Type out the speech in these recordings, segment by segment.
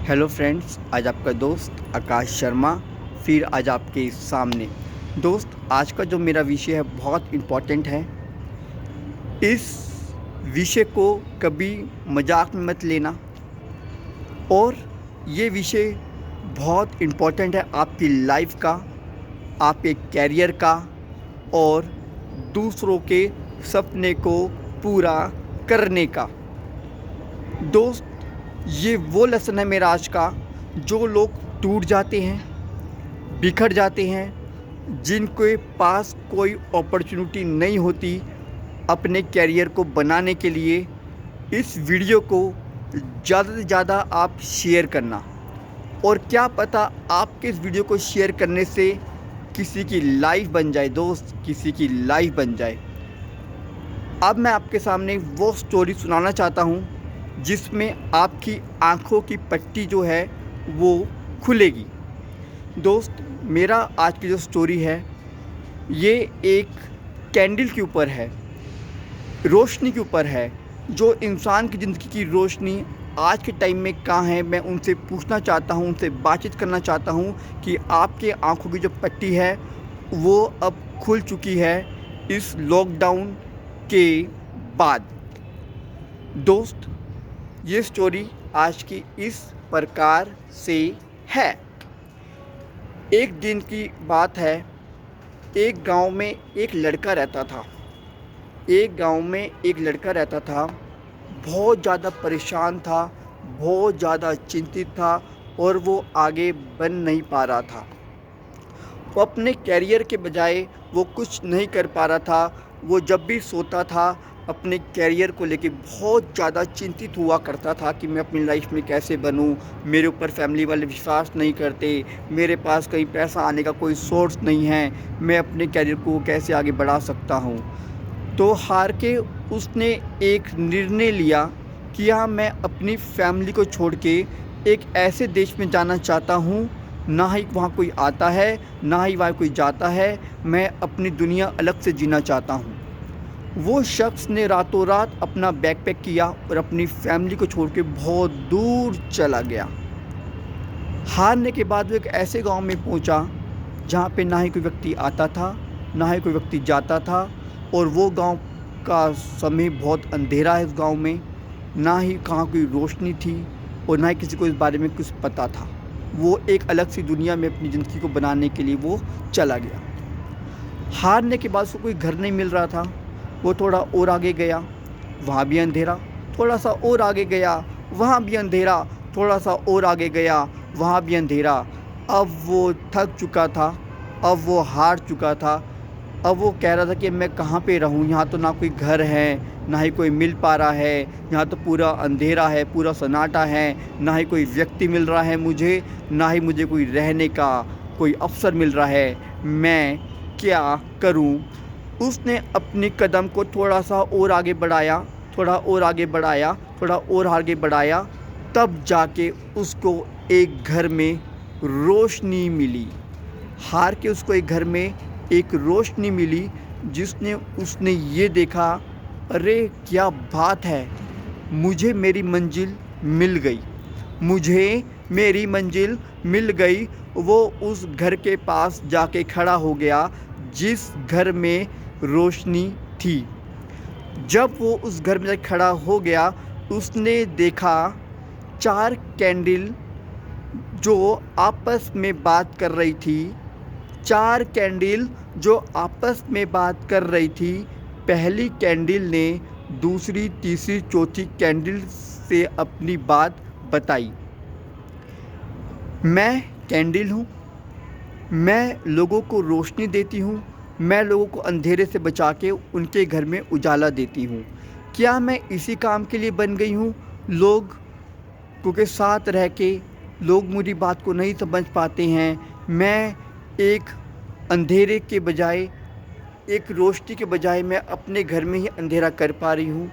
Hello friends, आज आपका दोस्त आकाश शर्मा फिर आज आपके सामने। दोस्त, आज का जो मेरा विषय है बहुत इम्पोर्टेंट है। इस विषय को कभी मजाक में मत लेना। और ये विषय बहुत इम्पोर्टेंट है आपकी लाइफ का, आपके कैरियर का और दूसरों के सपने को पूरा करने का। दोस्त, ये वो लेसन है मेरा आज का, जो लोग टूट जाते हैं, बिखर जाते हैं, जिनके पास कोई अपॉर्चुनिटी नहीं होती अपने कैरियर को बनाने के लिए। इस वीडियो को ज़्यादा से ज़्यादा आप शेयर करना, और क्या पता आपके इस वीडियो को शेयर करने से किसी की लाइफ बन जाए। दोस्त, किसी की लाइफ बन जाए। अब मैं आपके सामने वो स्टोरी सुनाना चाहता हूँ जिसमें आपकी आँखों की पट्टी जो है वो खुलेगी। दोस्त, मेरा आज की जो स्टोरी है ये एक कैंडल के ऊपर है, रोशनी के ऊपर है। जो इंसान की ज़िंदगी की रोशनी आज के टाइम में कहाँ है, मैं उनसे पूछना चाहता हूँ, उनसे बातचीत करना चाहता हूँ कि आपके आँखों की जो पट्टी है वो अब खुल चुकी है इस लॉकडाउन के बाद। दोस्त, ये स्टोरी आज की इस प्रकार से है। एक दिन की बात है, एक गांव में एक लड़का रहता था। एक गांव में एक लड़का रहता था, बहुत ज़्यादा परेशान था, बहुत ज़्यादा चिंतित था और वो आगे बढ़ नहीं पा रहा था। वो अपने कैरियर के बजाय वो कुछ नहीं कर पा रहा था। वो जब भी सोता था अपने कैरियर को लेके बहुत ज़्यादा चिंतित हुआ करता था कि मैं अपनी लाइफ में कैसे बनूं, मेरे ऊपर फैमिली वाले विश्वास नहीं करते, मेरे पास कहीं पैसा आने का कोई सोर्स नहीं है, मैं अपने कैरियर को कैसे आगे बढ़ा सकता हूं। तो हार के उसने एक निर्णय लिया कि हाँ, मैं अपनी फैमिली को छोड़ के एक ऐसे देश में जाना चाहता हूँ, ना ही वहाँ कोई आता है ना ही वहाँ कोई जाता है, मैं अपनी दुनिया अलग से जीना चाहता हूँ। वो शख्स ने रातों रात अपना बैकपैक किया और अपनी फैमिली को छोड़ के बहुत दूर चला गया। हारने के बाद वो एक ऐसे गांव में पहुंचा जहां पे ना ही कोई व्यक्ति आता था ना ही कोई व्यक्ति जाता था, और वो गांव का समय बहुत अंधेरा है। उस गांव में ना ही कहाँ कोई रोशनी थी और ना ही किसी को इस बारे में कुछ पता था। वो एक अलग सी दुनिया में अपनी ज़िंदगी को बनाने के लिए वो चला गया। हारने के बाद उसको कोई घर नहीं मिल रहा था। वो थोड़ा और आगे गया, वहाँ भी अंधेरा। थोड़ा सा और आगे गया, वहाँ भी अंधेरा। थोड़ा सा और आगे गया, वहाँ भी अंधेरा। अब वो थक चुका था, अब वो हार चुका था। अब वो कह रहा था कि मैं कहाँ पे रहूँ, यहाँ तो ना कोई घर है ना ही कोई मिल पा रहा है, यहाँ तो पूरा अंधेरा है, पूरा सन्नाटा है, ना ही कोई व्यक्ति मिल रहा है मुझे, ना ही मुझे कोई रहने का कोई अवसर मिल रहा है। मैं क्या करूं? उसने अपने कदम को थोड़ा सा और आगे बढ़ाया, थोड़ा और आगे बढ़ाया, थोड़ा और आगे बढ़ाया, तब जाके उसको एक घर में रोशनी मिली। हार के उसको एक घर में एक रोशनी मिली, जिसने उसने ये देखा, अरे क्या बात है, मुझे मेरी मंजिल मिल गई, मुझे मेरी मंजिल मिल गई। वो उस घर के पास जाके खड़ा हो गया जिस घर में रोशनी थी। जब वो उस घर में खड़ा हो गया, उसने देखा 4 कैंडल जो आपस में बात कर रही थी। 4 कैंडल जो आपस में बात कर रही थी। पहली कैंडल ने दूसरी, तीसरी, चौथी कैंडल से अपनी बात बताई। मैं कैंडल हूँ, मैं लोगों को रोशनी देती हूँ, मैं लोगों को अंधेरे से बचा के उनके घर में उजाला देती हूँ। क्या मैं इसी काम के लिए बन गई हूँ? लोग के साथ रह के लोग मेरी बात को नहीं समझ पाते हैं। मैं एक अंधेरे के बजाय, एक रोशनी के बजाय मैं अपने घर में ही अंधेरा कर पा रही हूँ,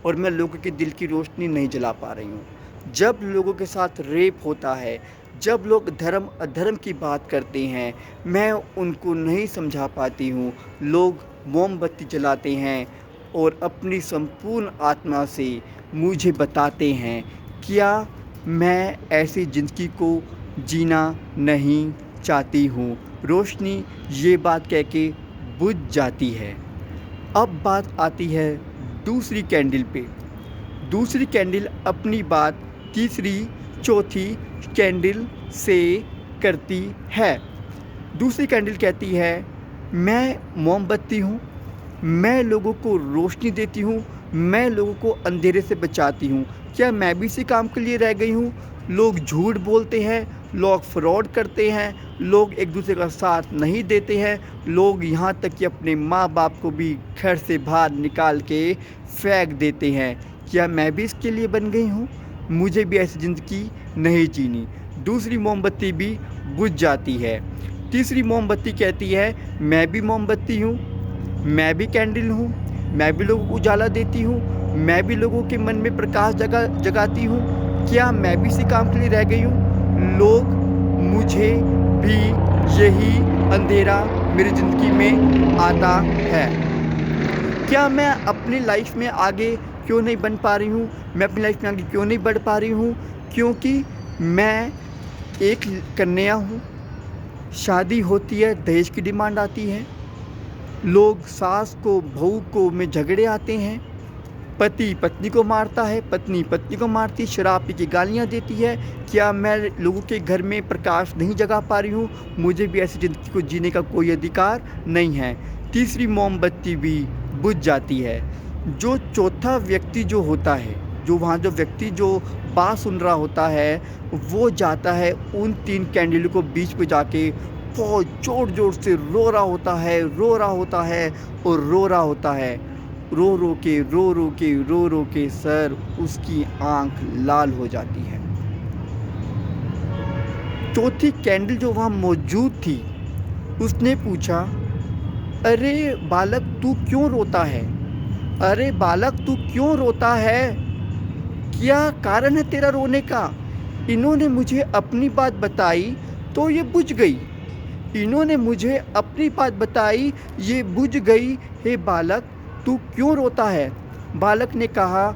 और मैं लोगों के दिल की रोशनी नहीं जला पा रही हूँ। जब लोगों के साथ रेप होता है, जब लोग धर्म अधर्म की बात करते हैं, मैं उनको नहीं समझा पाती हूँ। लोग मोमबत्ती जलाते हैं और अपनी संपूर्ण आत्मा से मुझे बताते हैं, क्या मैं ऐसी ज़िंदगी को जीना नहीं चाहती हूँ। रोशनी ये बात कह के बुझ जाती है। अब बात आती है दूसरी कैंडल पे। दूसरी कैंडल अपनी बात तीसरी चौथी कैंडल से करती है। दूसरी कैंडल कहती है, मैं मोमबत्ती हूँ, मैं लोगों को रोशनी देती हूँ, मैं लोगों को अंधेरे से बचाती हूँ। क्या मैं भी इसी काम के लिए रह गई हूँ? लोग झूठ बोलते हैं, लोग फ्रॉड करते हैं, लोग एक दूसरे का साथ नहीं देते हैं, लोग यहाँ तक कि अपने माँ बाप को भी घर से बाहर निकाल के फेंक देते हैं। क्या मैं भी इसके लिए बन गई हूँ? मुझे भी ऐसी ज़िंदगी नहीं जीनी। दूसरी मोमबत्ती भी बुझ जाती है। तीसरी मोमबत्ती कहती है, मैं भी मोमबत्ती हूँ, मैं भी कैंडल हूँ, मैं भी लोगों को उजाला देती हूँ, मैं भी लोगों के मन में प्रकाश जगाती हूँ। क्या मैं भी इसी काम के लिए रह गई हूँ? लोग मुझे भी यही अंधेरा मेरी ज़िंदगी में आता है। क्या मैं अपनी लाइफ में आगे क्यों नहीं बन पा रही हूँ? मैं अपनी लाइफ में आगे क्यों नहीं बढ़ पा रही हूँ? क्योंकि मैं एक कन्या हूँ। शादी होती है, दहेज की डिमांड आती है, लोग सास को बहू को में झगड़े आते हैं, पति पत्नी को मारता है, पत्नी पत्नी को मारती, शराब पी के गालियाँ देती है। क्या मैं लोगों के घर में प्रकाश नहीं जगा पा रही हूँ? मुझे भी ऐसी ज़िंदगी को जीने का कोई अधिकार नहीं है। तीसरी मोमबत्ती भी बुझ जाती है। जो चौथा व्यक्ति जो होता है, जो वहाँ जो व्यक्ति जो बात सुन रहा होता है, वो जाता है उन तीन कैंडलों को बीच में जाके बहुत ज़ोर ज़ोर से रो रहा होता है, रो रहा होता है और रो रहा होता है। रो रो के सर उसकी आंख लाल हो जाती है। चौथी कैंडल जो वहाँ मौजूद थी, उसने पूछा, अरे बालक तू क्यों रोता है? अरे बालक तू क्यों रोता है? क्या कारण है तेरा रोने का? इन्होंने मुझे अपनी बात बताई तो ये बुझ गई। इन्होंने मुझे अपनी बात बताई, ये बुझ गई। हे बालक तू क्यों रोता है? बालक ने कहा,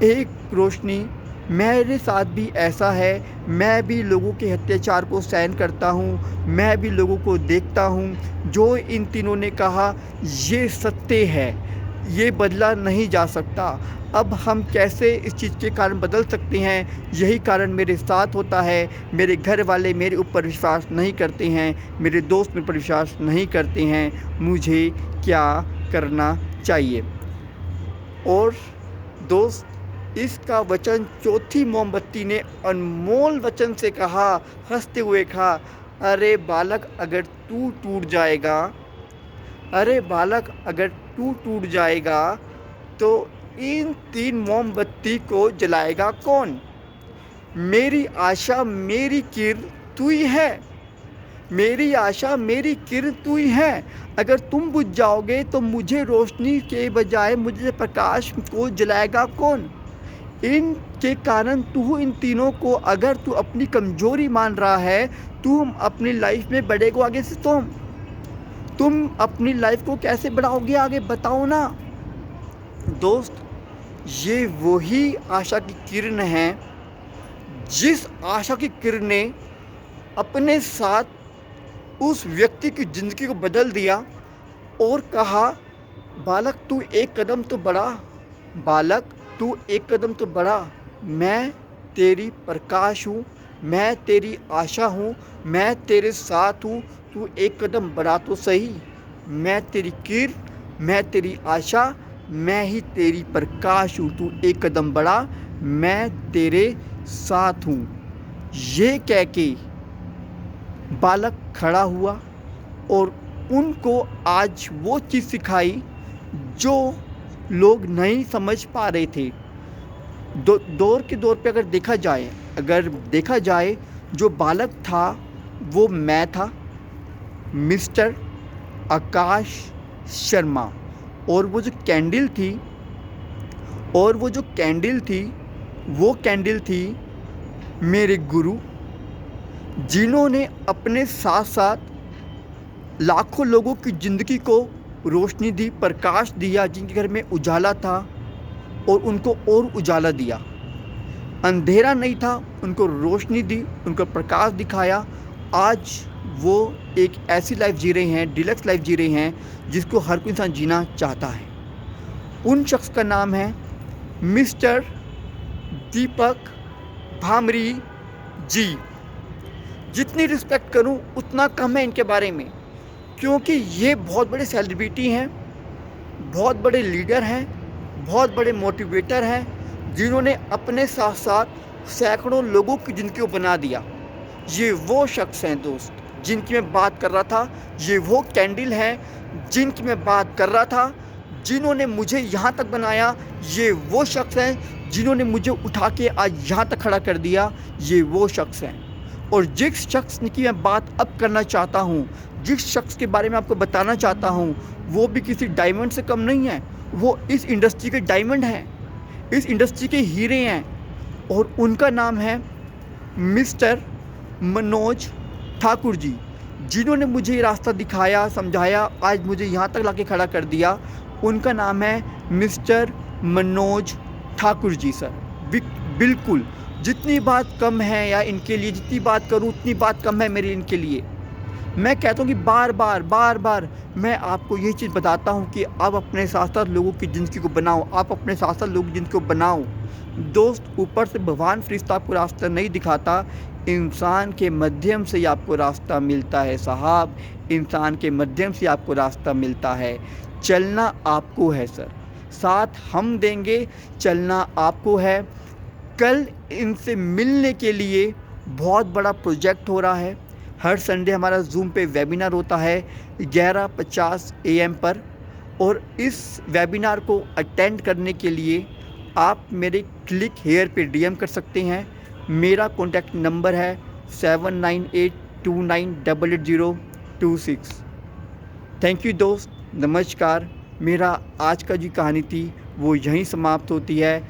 एक रोशनी, मेरे साथ भी ऐसा है, मैं भी लोगों के अत्याचार को सहन करता हूँ, मैं भी लोगों को देखता हूँ। जो इन तीनों ने कहा ये सत्य है, ये बदला नहीं जा सकता। अब हम कैसे इस चीज़ के कारण बदल सकते हैं? यही कारण मेरे साथ होता है। मेरे घर वाले मेरे ऊपर विश्वास नहीं करते हैं, मेरे दोस्त मेरे पर विश्वास नहीं करते हैं। मुझे क्या करना चाहिए? और दोस्त, इसका वचन चौथी मोमबत्ती ने अनमोल वचन से कहा, हंसते हुए कहा, अरे बालक अगर तू टूट जाएगा, अरे बालक अगर तू टूट जाएगा तो इन तीन मोमबत्ती को जलाएगा कौन? मेरी आशा मेरी किरण तू ही है, मेरी आशा मेरी किरण तू ही है। अगर तुम बुझ जाओगे तो मुझे रोशनी के बजाय मुझे प्रकाश को जलाएगा कौन? इनके कारण तू इन तीनों को अगर तू अपनी कमजोरी मान रहा है, तुम अपनी लाइफ में बढ़ेगा आगे से। तुम अपनी लाइफ को कैसे बढ़ाओगे आगे, बताओ ना। दोस्त, ये वही आशा की किरण है जिस आशा की किरण ने अपने साथ उस व्यक्ति की ज़िंदगी को बदल दिया और कहा, बालक तू एक कदम तो बढ़ा, बालक तू एक कदम तो बढ़ा, मैं तेरी प्रकाश हूँ, मैं तेरी आशा हूँ, मैं तेरे साथ हूँ, तू एक कदम बढ़ा तो सही। मैं तेरी किरण, मैं तेरी आशा, मैं ही तेरी प्रकाश हूँ, तू एक कदम बढ़ा, मैं तेरे साथ हूँ। ये कह के बालक खड़ा हुआ और उनको आज वो चीज़ सिखाई जो लोग नहीं समझ पा रहे थे। दौर के दौर पे अगर देखा जाए, जो बालक था वो मैं था, मिस्टर आकाश शर्मा। और वो जो कैंडल थी वो कैंडल थी मेरे गुरु, जिन्होंने अपने साथ साथ लाखों लोगों की ज़िंदगी को रोशनी दी, प्रकाश दिया, जिनके घर में उजाला था और उनको और उजाला दिया। अंधेरा नहीं था, उनको रोशनी दी, उनको प्रकाश दिखाया। आज वो एक ऐसी लाइफ जी रहे हैं, डिलक्स लाइफ जी रहे हैं जिसको हर कोई इंसान जीना चाहता है। उन शख्स का नाम है मिस्टर दीपक भामरी जी। जितनी रिस्पेक्ट करूं उतना कम है इनके बारे में, क्योंकि ये बहुत बड़े सेलिब्रिटी हैं, बहुत बड़े लीडर हैं, बहुत बड़े मोटिवेटर हैं, जिन्होंने अपने साथ साथ सैकड़ों लोगों की ज़िंदगी को बना दिया। ये वो शख्स हैं दोस्त जिनकी मैं बात कर रहा था, ये वो कैंडल हैं जिनकी मैं बात कर रहा था, जिन्होंने मुझे यहाँ तक बनाया। ये वो शख्स हैं जिन्होंने मुझे उठा के आज यहाँ तक खड़ा कर दिया। ये वो शख्स हैं। और जिस शख्स की मैं बात अब करना चाहता हूँ, जिस शख्स के बारे में आपको बताना चाहता हूँ, वो भी किसी डायमंड से कम नहीं है। वो इस इंडस्ट्री के डायमंड हैं, इस इंडस्ट्री के हीरे हैं, और उनका नाम है मिस्टर मनोज ठाकुर जी, जिन्होंने मुझे ये रास्ता दिखाया, समझाया, आज मुझे यहाँ तक लाके खड़ा कर दिया। उनका नाम है मिस्टर मनोज ठाकुर जी सर। बिल्कुल, जितनी बात कम है या इनके लिए, जितनी बात करूँ उतनी बात कम है मेरी इनके लिए। मैं कहता हूँ कि बार बार मैं आपको यही चीज़ बताता हूँ कि आप अपने साथ साथ लोगों की ज़िंदगी को बनाओ, आप अपने साथ साथ लोगों की ज़िंदगी को बनाओ। दोस्त, ऊपर से भगवान फरिश्ता आपको रास्ता नहीं दिखाता, इंसान के माध्यम से ही आपको रास्ता मिलता है साहब। इंसान के माध्यम से आपको रास्ता मिलता है। चलना आपको है सर, साथ हम देंगे, चलना आपको है। कल इनसे मिलने के लिए बहुत बड़ा प्रोजेक्ट हो रहा है। हर संडे हमारा जूम पे वेबिनार होता है 11:50 AM पर, और इस वेबिनार को अटेंड करने के लिए आप मेरे क्लिक हेयर पे DM कर सकते हैं। मेरा कॉन्टैक्ट नंबर है 7982988026। थैंक यू दोस्त, नमस्कार। मेरा आज का जो कहानी थी वो यहीं समाप्त होती है।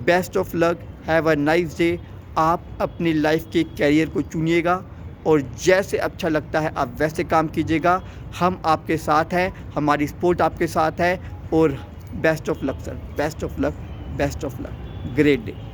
Best of luck, have a nice day. आप अपनी लाइफ के कैरियर को चुनिएगा और जैसे अच्छा लगता है आप वैसे काम कीजिएगा। हम आपके साथ हैं, हमारी सपोर्ट आपके साथ है। और best of luck sir, best of luck, best of luck. Great day.